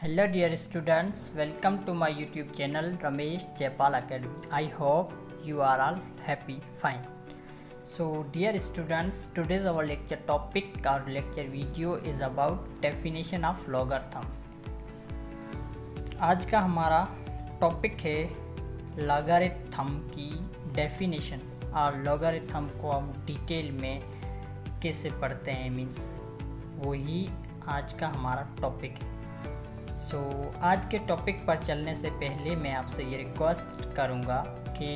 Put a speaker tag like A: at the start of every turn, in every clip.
A: Hello dear students, welcome to my YouTube channel Ramesh Jaipal Academy. I hope you are all happy, fine. So dear students, today's our lecture topic or lecture video is about definition of logarithm. आज का हमारा topic है logarithm की definition और logarithm को हम detail में कैसे पढ़ते हैं मीन्स वही आज का हमारा टॉपिक है। आज के टॉपिक पर चलने से पहले मैं आपसे ये रिक्वेस्ट करूँगा कि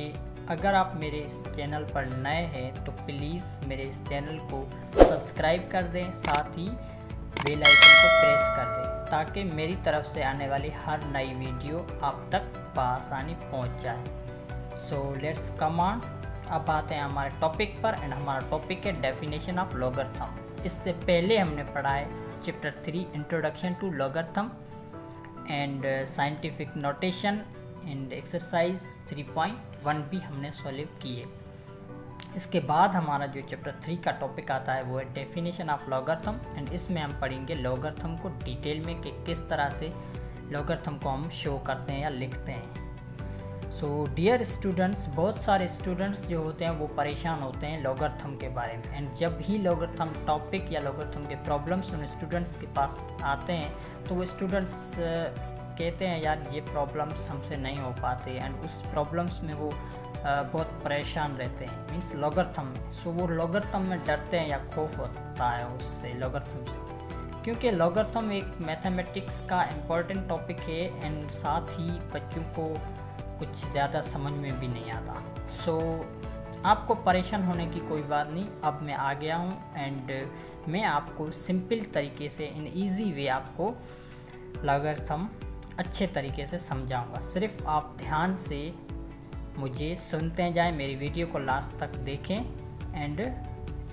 A: अगर आप मेरे इस चैनल पर नए हैं तो प्लीज़ मेरे इस चैनल को सब्सक्राइब कर दें, साथ ही बेल आइकन को प्रेस कर दें ताकि मेरी तरफ से आने वाली हर नई वीडियो आप तक बआसानी पहुंच जाए। सो लेट्स कम ऑन, अब आते हैं हमारे टॉपिक पर एंड हमारा टॉपिक है डेफिनेशन ऑफ लॉगरिथम। इससे पहले हमने पढ़ा है chapter 3 introduction to logarithm and scientific notation and exercise 3.1 भी हमने सॉल्व की है। इसके बाद हमारा जो चैप्टर 3 का टॉपिक आता है वो है डेफिनेशन ऑफ लॉगरिथम एंड इसमें हम पढ़ेंगे लॉगरिथम को डिटेल में कि किस तरह से लॉगरिथम को हम शो करते हैं या लिखते हैं। सो डियर स्टूडेंट्स, बहुत सारे स्टूडेंट्स जो होते हैं वो परेशान होते हैं लॉगरिथम के बारे में एंड जब भी लॉगरिथम टॉपिक या लॉगरिथम के प्रॉब्लम्स उन स्टूडेंट्स के पास आते हैं तो वो स्टूडेंट्स कहते हैं यार ये प्रॉब्लम्स हमसे नहीं हो पाते एंड उस प्रॉब्लम्स में वो बहुत परेशान रहते हैं मीन्स लॉगरिथम में। सो वो लॉगरिथम में डरते हैं या खौफ होता है उससे लॉगरिथम से, क्योंकि लॉगरिथम एक मैथमेटिक्स का इम्पोर्टेंट टॉपिक है एंड साथ ही बच्चों को कुछ ज़्यादा समझ में भी नहीं आता। सो आपको परेशान होने की कोई बात नहीं, अब मैं आ गया हूँ एंड मैं आपको सिंपल तरीके से इन इजी वे आपको लॉगरिथम अच्छे तरीके से समझाऊंगा। सिर्फ आप ध्यान से मुझे सुनते जाएं, मेरी वीडियो को लास्ट तक देखें एंड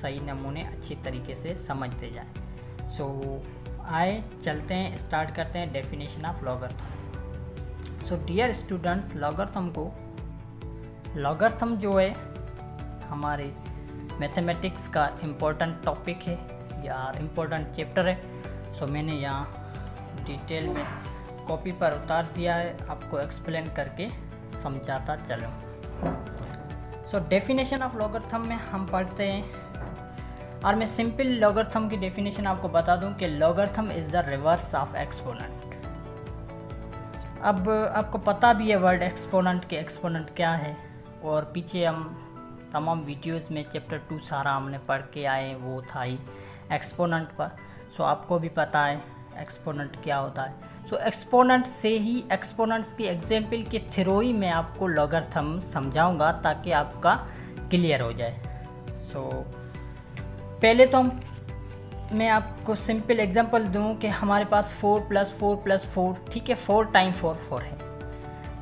A: सही नमूने अच्छी तरीके से समझते जाएं। सो आए चलते हैं, स्टार्ट करते हैं definition of logarithm. So dear students, logarithm जो है हमारे मैथमेटिक्स का इम्पोर्टेंट टॉपिक है या इम्पोर्टेंट चैप्टर है। सो मैंने यहाँ डिटेल में कॉपी पर उतार दिया है, आपको एक्सप्लेन करके समझाता चलूँ। सो डेफिनेशन ऑफ लॉगरिथम में हम पढ़ते हैं और मैं सिंपल लॉगरिथम की डेफिनेशन आपको बता दूं कि logarithm is the reverse of exponent. अब आपको पता भी है वर्ड एक्सपोनेंट के एक्सपोनेंट क्या है और पीछे हम तमाम वीडियोस में चैप्टर 2 सारा हमने पढ़ के आए, वो था ही एक्सपोनेंट पर। सो आपको भी पता है एक्सपोनेंट क्या होता है। सो एक्सपोनेंट से ही एक्सपोनेंट्स की एग्जाम्पल के थ्रू ही मैं आपको लॉगरिथम समझाऊंगा ताकि आपका क्लियर हो जाए। सो पहले तो मैं आपको सिंपल एग्जांपल दूं कि हमारे पास 4 + 4 + 4, ठीक है, 4 × 4 4 है,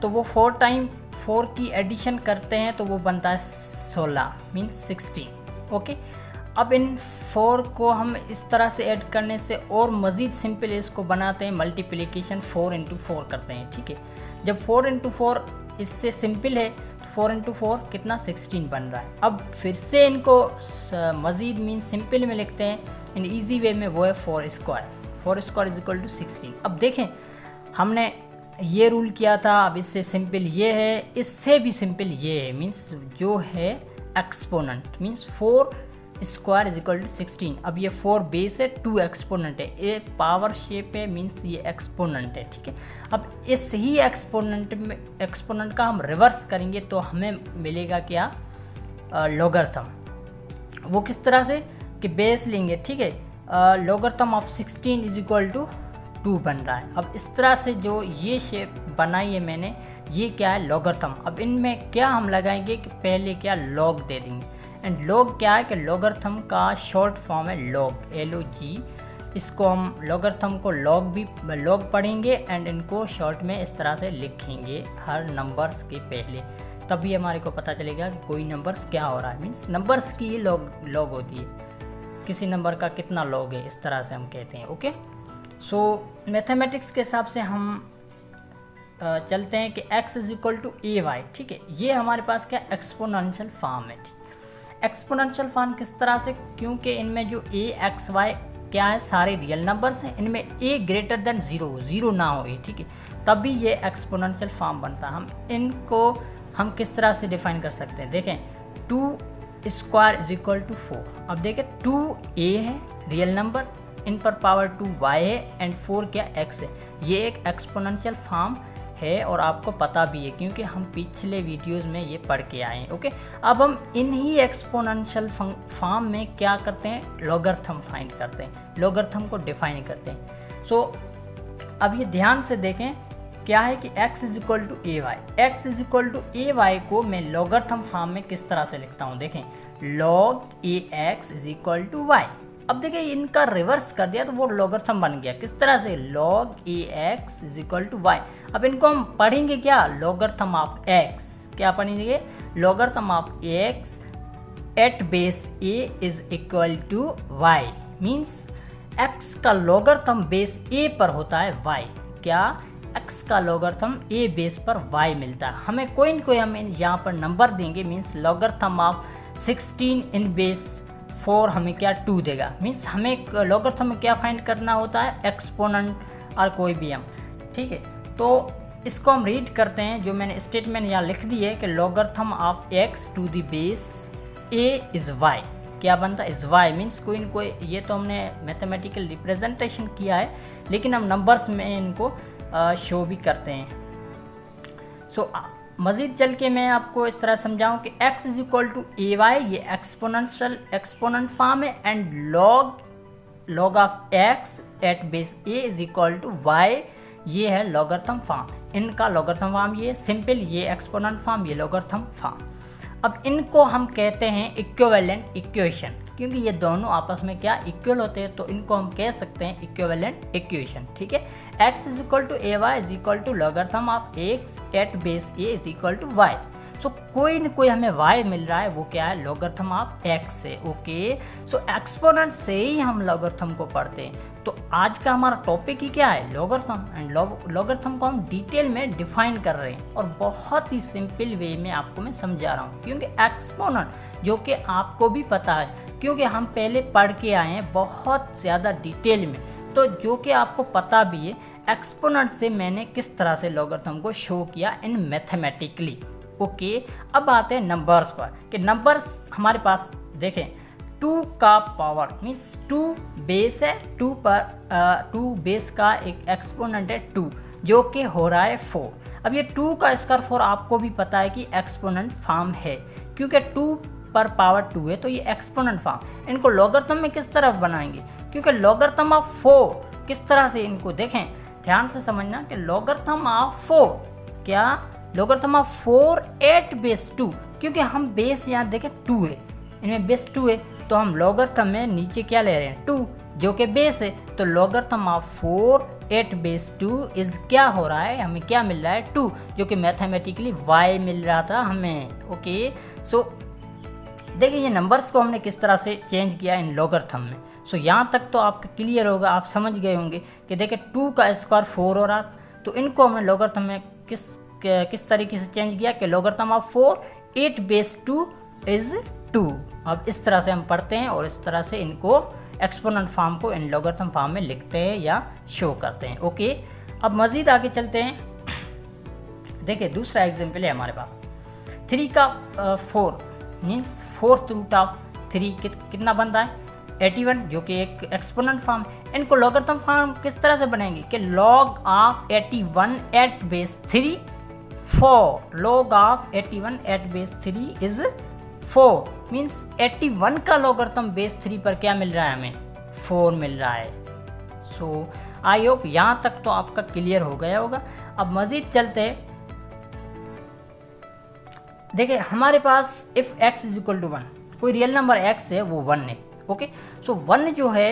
A: तो वो 4 × 4 की एडिशन करते हैं तो वो बनता है 16 मीन्स 16। ओके, अब इन 4 को हम इस तरह से ऐड करने से और मज़ीद सिंपल इसको बनाते हैं, मल्टीप्लिकेशन 4 × 4 करते हैं, ठीक है। जब 4 × 4 इससे सिंपल है तो 4 × 4 कितना 16 बन रहा है। अब फिर से इनको मज़ीद मीन सिंपल में लिखते हैं इन इजी वे में, वो है 4² 4² = 16। अब देखें हमने ये रूल किया था, अब इससे सिंपल ये है, इससे भी सिंपल ये है, मीन्स जो है एक्सपोनेंट मीन्स 4² = 16। अब ये 4 बेस है, 2 एक्सपोनेंट है, ये पावर शेप है मीन्स ये एक्सपोनेंट है, ठीक है। अब इस ही एक्सपोनेंट का हम रिवर्स करेंगे तो हमें मिलेगा क्या, लॉगरिथम। वो किस तरह से कि बेस लेंगे, ठीक है, लॉगरिथम ऑफ 16 = 2 बन रहा है। अब इस तरह से जो ये शेप बनाई है मैंने, ये क्या है लॉगरिथम। अब इनमें क्या हम लगाएंगे कि पहले क्या लॉग दे देंगे एंड लॉग क्या है कि लॉगरिथम का शॉर्ट फॉर्म है लॉग, LOG। इसको हम लॉगरिथम को लॉग पढ़ेंगे एंड इनको शॉर्ट में इस तरह से लिखेंगे हर नंबर्स के पहले, तभी हमारे को पता चलेगा कि कोई नंबर्स क्या हो रहा है, मीन्स नंबर्स की लॉग होती है, किसी नंबर का कितना लॉग है, इस तरह से हम कहते हैं। ओके, सो मैथमेटिक्स के हिसाब से हम चलते हैं कि x = AY, ठीक है। ये हमारे पास क्या एक्सपोनेंशियल फॉर्म है, ठीक। एक्सपोनेंशियल फॉर्म किस तरह से, क्योंकि इनमें जो AXY क्या है, सारे रियल नंबर्स हैं, इनमें a ग्रेटर देन 0 ना हो, ठीक है, तभी ये एक्सपोनेंशियल फॉर्म बनता है। हम इनको हम किस तरह से डिफाइन कर सकते हैं, देखें 2 स्क्वायर इज इक्वल टू 4। अब देखें 2a है रियल नंबर, इन पर पावर 2y है एंड 4 क्या x है। ये एक एक्सपोनेंशियल फॉर्म है और आपको पता भी है क्योंकि हम पिछले वीडियोस में ये पढ़ के आए हैं। ओके, अब हम इन्हीं एक्सपोनेंशियल फॉर्म में क्या करते हैं, लॉगरिथम फाइंड करते हैं, लॉगरिथम को डिफाइन करते हैं। सो अब ये ध्यान से देखें क्या है कि x is equal to a y, x is equal to a y को मैं लॉगरिथम फॉर्म में किस तरह से लिखता हूँ, देखें log a x is equal to y. अब देखिए इनका रिवर्स कर दिया तो वो लॉगरिथम बन गया, किस तरह से, log a x is equal to y. अब इनको हम पढ़ेंगे क्या, लॉगरिथम ऑफ x, क्या पढ़ेंगे, logarithm of x at base a is equal to y, means x का लॉगरिथम बेस a पर होता है y, क्या x का लॉगरिथम a बेस पर y मिलता है। हमें कोई न कोई हम यहाँ पर नंबर देंगे, means logarithm of 16 in base 4 हमें क्या 2 देगा, मीन्स हमें लॉगरिथम में क्या फाइंड करना होता है, एक्सपोनेंट और कोई भी हम, ठीक है। तो इसको हम रीड करते हैं, जो मैंने स्टेटमेंट यहाँ लिख दी है कि logarithm of x to the base a is y, क्या बनता है, इज़ y, मीन्स कोई न कोई, ये तो हमने मैथमेटिकल रिप्रेजेंटेशन किया है लेकिन हम नंबर्स में इनको शो भी करते हैं। सो मज़ीद चल के मैं आपको इस तरह समझाऊं कि x is equal to a y, ये एक्सपोनेंट फॉर्म है, and log of x at base a is equal to y, ये है लॉगरिथम फॉर्म। इनका लॉगरिथम फॉर्म ये सिंपल, ये एक्सपोनेंट फॉर्म, ये लॉगरिथम फॉर्म। अब इनको हम कहते हैं इक्विवेलेंट इक्वेशन, क्योंकि ये दोनों आपस में क्या इक्वल होते हैं, तो इनको हम कह सकते हैं इक्विवेलेंट इक्वेशन, ठीक है। x is equal to a y is equal to logarithm of x at base a is equal to y। So कोई न कोई हमें y मिल रहा है, वो क्या है, लॉगरिथम ऑफ x से। ओके, सो एक्सपोनेंट से ही हम लॉगरिथम को पढ़ते हैं। तो आज का हमारा टॉपिक ही क्या है, लॉगरिथम, एंड लॉगरिथम को हम डिटेल में डिफाइन कर रहे हैं और बहुत ही सिंपल वे में आपको मैं समझा रहा हूँ, क्योंकि एक्सपोनेंट जो कि आपको भी पता है क्योंकि हम पहले पढ़ के आए हैं बहुत ज़्यादा डिटेल में, तो जो कि आपको पता भी है एक्सपोनेंट से मैंने किस तरह से लॉगरिथम को शो किया इन मैथमेटिकली। ओके, अब आते हैं नंबर्स पर, कि नंबर्स हमारे पास देखें 2 का पावर मीन्स 2 बेस है, 2 पर 2 बेस का एक एक्सपोनेंट है 2, जो कि हो रहा है 4। अब ये 2 का स्क्वायर 4 आपको भी पता है कि एक्सपोनेंट फॉर्म है, क्योंकि 2 पर पावर 2 है तो ये एक्सपोनेंट फॉर्म। इनको लॉगरिथम में किस तरफ बनाएंगे, क्योंकि लॉगरिथम ऑफ 4 किस तरह से, इनको देखें ध्यान से समझना कि लॉगरिथम ऑफ 4 क्या, लॉगरिथम ऑफ 4 एट बेस 2, क्योंकि हम बेस यहाँ देखें 2 है, इनमें बेस 2 है, तो हम लॉगरिथम में नीचे क्या ले रहे हैं 2, जो कि बेस है, तो logarithm of 4 at base 2 is क्या हो रहा है, हमें क्या मिल रहा है 2, जो कि मैथमेटिकली y मिल रहा था हमें। ओके, सो देखिए ये नंबर्स को हमने किस तरह से चेंज किया इन लॉगरिथम में। सो यहाँ तक तो आपका क्लियर होगा, आप समझ गए होंगे कि देखिए 2 का स्क्वायर 4 हो रहा, तो इनको हमने लॉगरिथम में किस तरीके से चेंज किया कि लॉगरिथम ऑफ 4 8 बेस 2 इज 2। अब इस तरह से हम पढ़ते हैं और इस तरह से इनको एक्सपोनेंट फॉर्म को इन लॉगरिथम फॉर्म में लिखते हैं या शो करते हैं। ओके, अब मज़ीद आगे चलते हैं। देखिए दूसरा एग्जाम्पल है हमारे पास 3 का 4 मीन्स 4th रूट ऑफ 3 कितना बनता है 81, जो कि एक एक्सपोनेंट फॉर्म। इनको लॉगरिथम फॉर्म किस तरह से बनाएंगे कि log of 81 at base 3 4, log of 81 at base 3 is 4, means 81 का लॉगरिथम बेस 3 पर क्या मिल रहा है, हमें 4 मिल रहा है। सो आई होप यहाँ तक तो आपका क्लियर हो गया होगा। अब मज़ीद चलते हैं, देखिए हमारे पास if x is equal to 1, कोई रियल नंबर x है वो 1 है। ओके, सो 1 जो है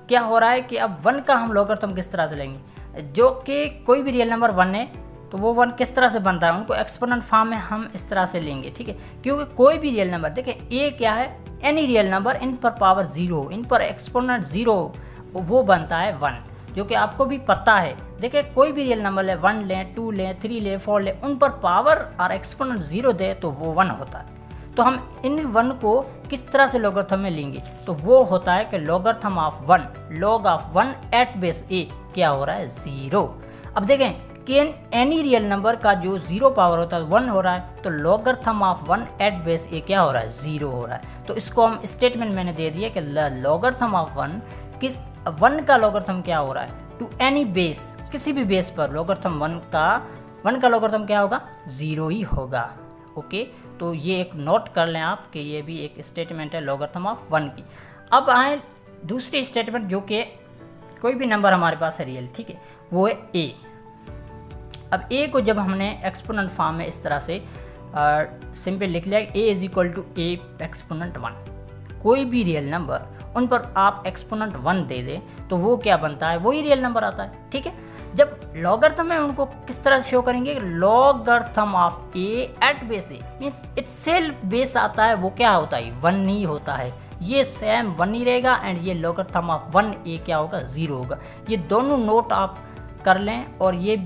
A: क्या हो रहा है कि अब 1 का हम लॉगरिथम किस तरह से लेंगे, जो कि कोई भी रियल नंबर 1 है तो वो 1 किस तरह से बनता है, उनको एक्सपोनेंट फॉर्म में हम इस तरह से लेंगे, ठीक है। क्योंकि कोई भी रियल नंबर, देखिए a क्या है, एनी रियल नंबर इन पर पावर 0, इन पर एक्सपोनेंट 0, वो बनता है 1, जो कि आपको भी पता है। देखिए कोई भी रियल नंबर ले, 1 लें 2 लें 3 लें 4 लें, उन पर पावर और एक्सपोनेंट 0 दे तो वो 1 होता है। तो हम इन 1 को किस तरह से लॉगरिथम में लेंगे, तो वो होता है कि logarithm of 1, log of 1 at base a क्या हो रहा है 0। अब देखें कि एनी रियल नंबर का जो 0 पावर होता है 1 हो रहा है, तो logarithm of 1 at base a क्या हो रहा है 0 हो रहा है। तो इसको हम स्टेटमेंट मैंने दे दिया कि लॉगरिथम ऑफ 1 किस 1 का लॉगरिथम क्या हो रहा है टू एनी बेस, किसी भी बेस पर लॉगरिथम 1 का लॉगरिथम क्या होगा 0 ही होगा। ओके, तो ये एक नोट कर लें आप कि ये भी एक स्टेटमेंट है लॉगरिथम ऑफ 1 की। अब आए दूसरी स्टेटमेंट जो कि कोई भी नंबर हमारे पास है रियल, ठीक है, वो है ए। अब ए को जब हमने एक्सपोनेंट फॉर्म में इस तरह से सिंपल लिख लिया a is equal to a exponent 1, कोई भी रियल नंबर उन पर आप एक्सपोनेंट 1 दे दें तो वो क्या बनता है, वही रियल नंबर आता है। ठीक है, जब लॉगरिथम में उनको किस तरह से शो करेंगे, logarithm of a at base a means itself base आता है, वो क्या होता है 1 ही होता है, ये सेम 1 ही रहेगा एंड ये लॉगरिथम ऑफ 1 ए क्या होगा 0 होगा। ये दोनों नोट आप कर लें और ये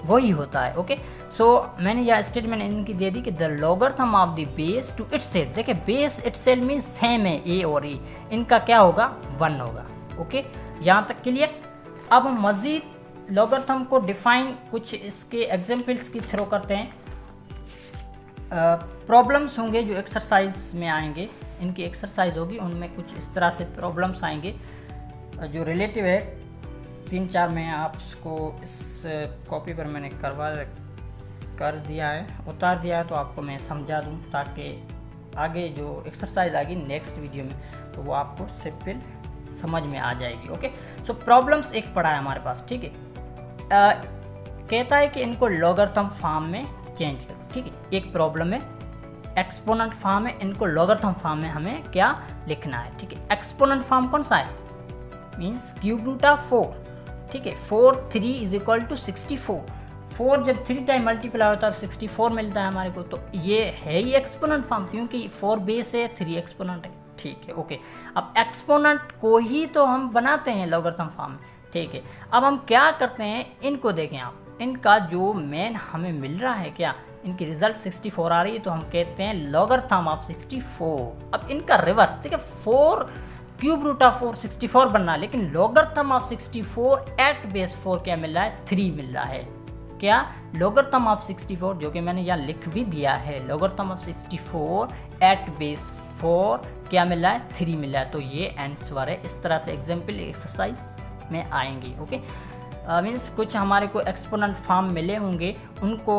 A: वही होता है। ओके, सो मैंने यह स्टेटमेंट इनकी दे दी कि the logarithm of the base to itself, देखिए बेस इटसेल्फ मीन्स सेम है ए और ए, इनका क्या होगा 1 होगा। ओके, यहाँ तक क्लियर। अब हम मज़ीद लॉगरिथम को डिफाइन कुछ इसके एग्जांपल्स की थ्रो करते हैं। प्रॉब्लम्स होंगे जो एक्सरसाइज में आएंगे, इनकी एक्सरसाइज होगी, उनमें कुछ इस तरह से प्रॉब्लम्स आएंगे जो रिलेटिव है। 3-4 में आपको इस कॉपी पर मैंने कर दिया है, उतार दिया है, तो आपको मैं समझा दूं ताकि आगे जो एक्सरसाइज आएगी नेक्स्ट वीडियो में तो वो आपको सिंपल समझ में आ जाएगी। ओके, सो प्रॉब्लम्स एक पड़ा है हमारे पास। ठीक है, कहता है कि इनको लॉगरिथम फॉर्म में चेंज करो। ठीक है, एक प्रॉब्लम है एक्सपोनेंट फॉर्म है, इनको लॉगरिथम फॉर्म में हमें क्या लिखना है। ठीक है, एक्सपोनेंट फॉर्म कौन सा है, मीन्स क्यूब रूट ऑफ 4। ठीक है, 4 3 इज इक्वल टू 64, 4 जब 3 टाइम मल्टीप्लाई होता है 64 मिलता है हमारे को, तो ये है ही एक्सपोनेंट फॉर्म क्योंकि 4 बेस है 3 एक्सपोनेंट है। ठीक है, ओके, अब एक्सपोनेंट को ही तो हम बनाते हैं लॉगरिथम फॉर्म में। ठीक है, अब हम क्या करते हैं, इनको देखें आप, इनका जो मेन हमें मिल रहा है क्या, इनकी रिजल्ट 64 आ रही है, तो हम कहते हैं लॉगरिथम ऑफ 64। अब इनका रिवर्स, ठीक है, 4 क्यूब रूट ऑफ 4 64 बनना है, लेकिन लॉगरिथम ऑफ 64 एट बेस 4 क्या मिल रहा है 3 मिल रहा है। क्या, लॉगरिथम ऑफ 64 जो कि मैंने यहाँ लिख भी दिया है, लॉगरिथम ऑफ 64 एट बेस 4 क्या मिल रहा है 3 मिल रहा है। तो ये आंसर है। इस तरह से एग्जाम्पल एक्सरसाइज में आएंगी। ओके, मीन्स कुछ हमारे को एक्सपोनेंट फॉर्म मिले होंगे, उनको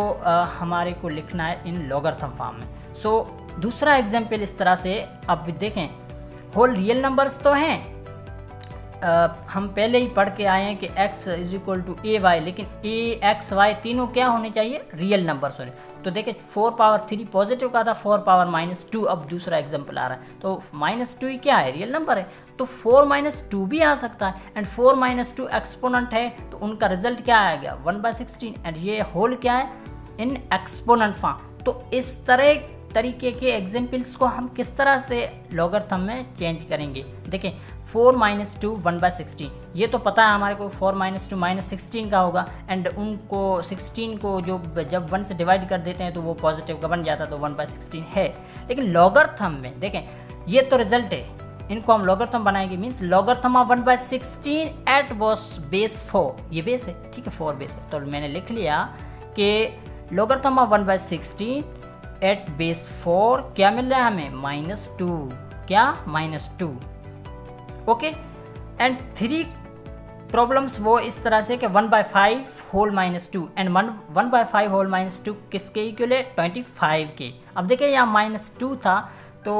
A: हमारे को लिखना है इन लॉगरिथम फॉर्म में। सो दूसरा एग्जाम्पल इस तरह से, अब देखें होल रियल नंबर्स तो हैं, हम पहले ही पढ़ के आए हैं कि x is equal to a y, लेकिन ए एक्स वाई तीनों क्या होने चाहिए रियल नंबर्स होने। तो देखिए 4 पावर 3 पॉजिटिव का था, 4 पावर -2 अब दूसरा एग्जाम्पल आ रहा है, तो -2 ही क्या है रियल नंबर है, तो 4 - 2 भी आ सकता है एंड 4 - 2 एक्सपोनेंट है, तो उनका रिजल्ट क्या आएगा 1/16 एंड ये होल क्या है इन एक्सपोनेंट फॉर्म। तो इस तरीके के एग्जाम्पल्स को हम किस तरह से लॉगरिथम में चेंज करेंगे। देखें 4 - 2 1/16, ये तो पता है हमारे को 4 - 2 -16 का होगा एंड उनको 16 को जो जब 1 से डिवाइड कर देते हैं तो वो पॉजिटिव का बन जाता है, तो 1/16 है। लेकिन लॉगरिथम में देखें ये तो रिजल्ट है, इनको हम लॉगरिथम बनाएंगे, means logarithm of 1/16 at base 4, ये बेस है। ठीक है, 4 बेस है, तो मैंने लिख लिया कि लॉगरिथम ऑफ 1/16 एट बेस 4 क्या मिल रहा है हमें -2, क्या -2। ओके, एंड 3 प्रॉब्लम्स वो इस तरह से कि 1/5 होल -2 एंड 1/5 होल -2 किसके इक्वल है 25 के। अब देखिए यहाँ -2 था तो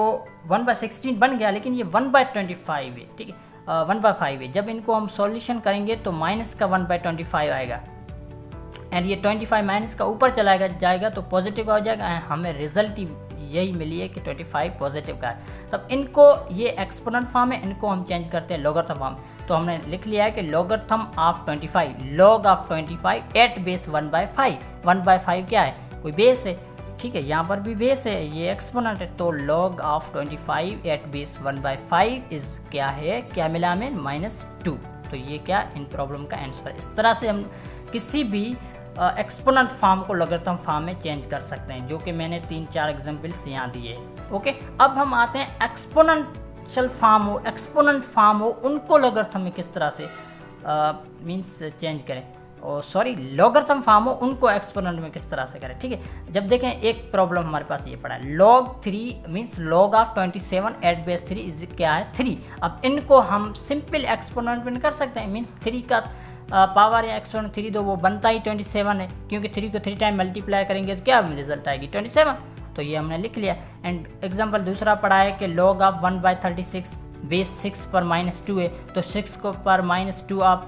A: 1/16 बन गया, लेकिन ये 1/25 है। ठीक है, 1/5 है, जब इनको हम सॉल्यूशन करेंगे तो माइनस का 1/25 आएगा एंड ये 25 माइनस का ऊपर चला जाएगा तो पॉजिटिव का हो जाएगा, हमें रिजल्ट यही मिली है कि 25 पॉजिटिव का है। तब इनको ये एक्सपोनेंट फॉर्म है, इनको हम चेंज करते हैं लॉगरिथम फॉर्म। तो हमने लिख लिया है कि logarithm of 25, log of 25 at base 1/5, 1/5 क्या है कोई बेस है। ठीक है, यहाँ पर भी बेस है, ये एक्सपोनेंट है, तो log of 25 at base 1/5 is क्या है, क्या मिला हमें -2। तो ये क्या इन प्रॉब्लम का आंसर है। इस तरह से हम किसी भी एक्सपोनेंट फॉर्म को लॉगरिथम फॉर्म में चेंज कर सकते हैं, जो कि मैंने 3-4 एग्जांपल्स यहाँ दिए। ओके, अब हम आते हैं एक्सपोनेंशियल फॉर्म हो, एक्सपोनेंट फॉर्म हो, उनको लॉगरिथम में किस तरह से मींस चेंज करें, और सॉरी लॉगरिथम फॉर्म हो उनको एक्सपोनेंट में किस तरह से करें। ठीक है, जब देखें एक प्रॉब्लम हमारे पास ये पड़ा है, log 3 means log of 27 at base 3 is क्या है 3। अब इनको हम सिंपल एक्सपोनेंट में कर सकते हैं, मींस 3 का पावर या एक्सपोनेंट 3 दो वो बनता ही 27 है, क्योंकि 3 को 3 टाइम मल्टीप्लाई करेंगे तो क्या रिजल्ट आएगी 27। तो ये हमने लिख लिया। एंड एग्जाम्पल दूसरा पढ़ा है कि log ऑफ 1/36 बेस 6 पर -2 है, तो 6 को पर -2 आप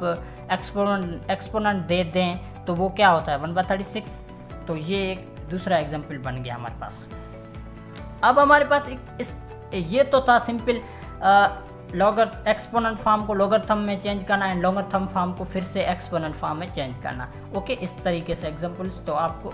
A: एक्सपोनेंट दे दें तो वो क्या होता है 1/36। तो ये एक दूसरा एग्जाम्पल बन गया हमारे पास। अब हमारे पास ये तो था सिंपल एक्सपोनेंट फॉर्म को लॉगरिथम में चेंज करना एंड लॉगरिथम फॉर्म को फिर से एक्सपोनेंट फॉर्म में चेंज करना। ओके, इस तरीके से एग्जांपल्स तो आपको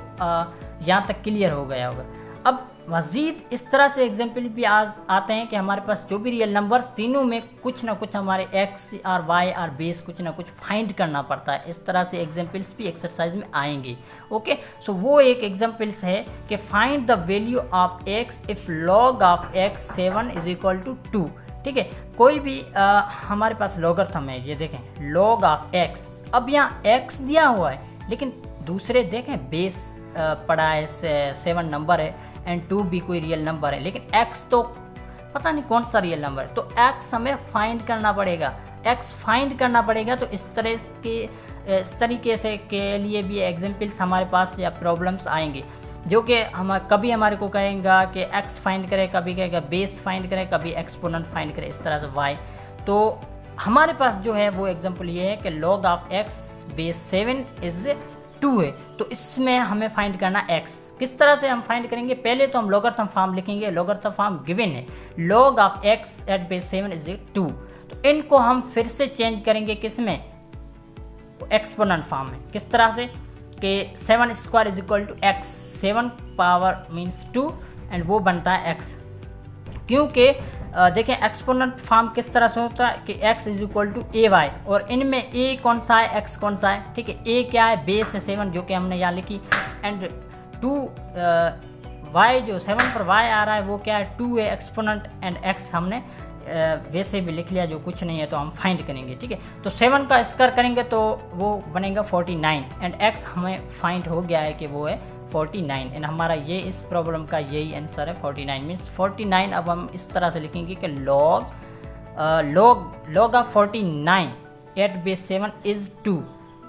A: यहाँ तक क्लियर हो गया होगा। अब मज़ीद इस तरह से एग्जांपल भी आते हैं कि हमारे पास जो भी रियल नंबर्स तीनों में कुछ ना कुछ हमारे एक्स और वाई और बेस कुछ ना कुछ फाइंड करना पड़ता है। इस तरह से एग्जांपल्स भी एक्सरसाइज में आएंगे। ओके, सो वो एक एग्जांपल्स है कि find the value of x if log of x 7 is equal to 2। ठीक है, कोई भी हमारे पास लॉगरिथम है, ये देखें log ऑफ x। अब यहाँ x दिया हुआ है लेकिन दूसरे देखें बेस पड़ा है 7 नंबर है एंड 2 भी कोई रियल नंबर है, लेकिन x तो पता नहीं कौन सा रियल नंबर है, तो x हमें फाइंड करना पड़ेगा। x फाइंड करना पड़ेगा तो इस तरीके से के लिए भी एग्जाम्पल्स हमारे पास या प्रॉब्लम्स आएंगे, जो कि हम कभी हमारे को कहेगा कि x फाइंड करे, कभी कहेगा बेस फाइंड करे, कभी एक्सपोनेंट फाइंड करे, इस तरह से y। तो हमारे पास जो है वो एग्जांपल ये है कि log of x base 7 is 2 है, तो इसमें हमें फाइंड करना x। किस तरह से हम फाइंड करेंगे, पहले तो हम लॉगरिथम फॉर्म लिखेंगे, लॉगरिथम फॉर्म गिवन है log of x at base 7 is 2। तो इनको हम फिर से चेंज करेंगे किस में, एक्सपोनेंट फॉर्म में। किस तरह से कि 7 square is equal to x, 7 power means 2 and वो बनता है x। क्योंकि देखें एक्सपोनेंट फॉर्म किस तरह से होता है कि x is equal to a y, और इनमें a कौन सा है x कौन सा है। ठीक है, a क्या है बेस है 7 जो कि हमने यहाँ लिखी, एंड 2 y जो 7 पर y आ रहा है वो क्या है 2 है एक्सपोनेंट, एंड x हमने वैसे भी लिख लिया जो कुछ नहीं है, तो हम फाइंड करेंगे। ठीक है, तो 7 का स्क्वायर करेंगे तो वो बनेगा 49 एंड x हमें फाइंड हो गया है कि वो है 49 एंड हमारा ये इस प्रॉब्लम का यही आंसर है 49 मीन्स 49। अब हम इस तरह से लिखेंगे कि log of 49 at base 7 is 2,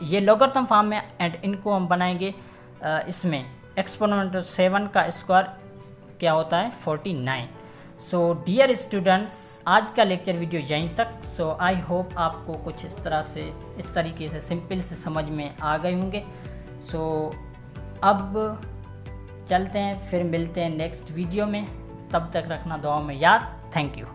A: ये लॉगरिथम फॉर्म में, एंड इनको हम बनाएंगे इसमें एक्सपोनेंट 7 का स्क्वायर क्या होता है 49। सो डियर स्टूडेंट्स, आज का लेक्चर वीडियो यहीं तक। सो आई होप आपको कुछ इस तरीके से सिंपल से समझ में आ गए होंगे। सो अब चलते हैं, फिर मिलते हैं नेक्स्ट वीडियो में। तब तक रखना दुआ में याद। Thank you.